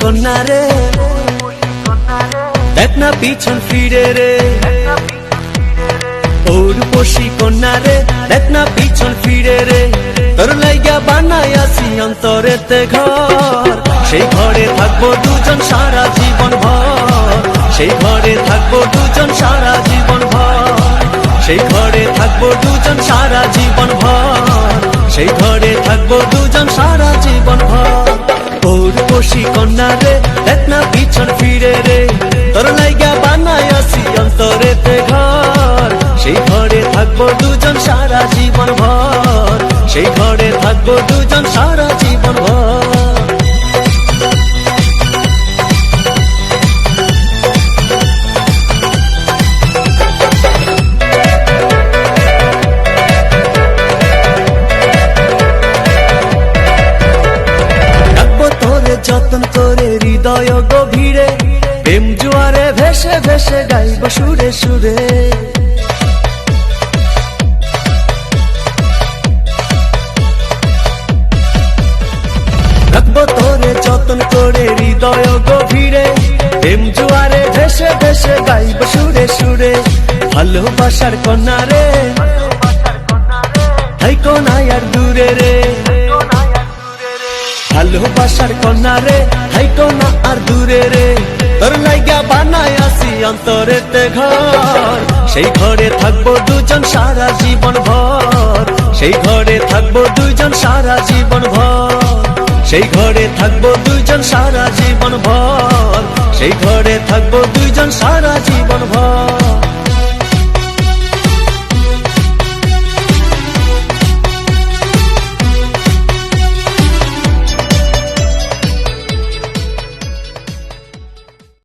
কন্যা রে, দেখ না পিছন ফিরে রে। ও রূপসী কন্যা রে, দেখ না পিছন ফিরে রে। তোর লাইগা বানাইয়াছি অন্তরেতে ঘর, সেই ঘরে থাকবো দুজন সারা জীবন ভর। সেই ঘরে থাকবো দুজন সারা জীবন ভর। সেই ঘরে থাকবো দুজন সারা জীবন ভর। সেই ঘরে থাকবো দুজন সারা জীবন ভর। ও রূপসী কন্যা রে, দেখ না পিছন ফিরে রে। তোর লাইগা বানাইয়াছি অন্তরেতে ঘর, সেই ঘরে থাকবো দুজন সারা জীবন ভর। সেই ঘরে থাকবো দুজন সারা জীবন ভর। রাখবো তোরে যতন করে হৃদয় গভীরে, প্রেম জোয়ারে ভেসে ভেসে গাইব সুরে সুরে। রাখবো তোরে যতন করে হৃদয় গভীরে, প্রেম জোয়ারে ভেসে ভেসে গাইব সুরে সুরে। ভালোবাসার কন্যা রে, থাইকো না আর দূরে রে। ভালোবাসার কন্যা রে, থাইকো না আর দূরে রে। তোর লাইগা বানাইয়াছি অন্তরেতে ঘর, সেই ঘরে থাকবো দুজন সারা জীবন ভর। সেই ঘরে থাকবো দুজন সারা জীবন ভর। সেই ঘরে থাকবো দুজন সারা জীবন ভর। সেই ঘরে থাকবো দুজন সারা জীবন ভর।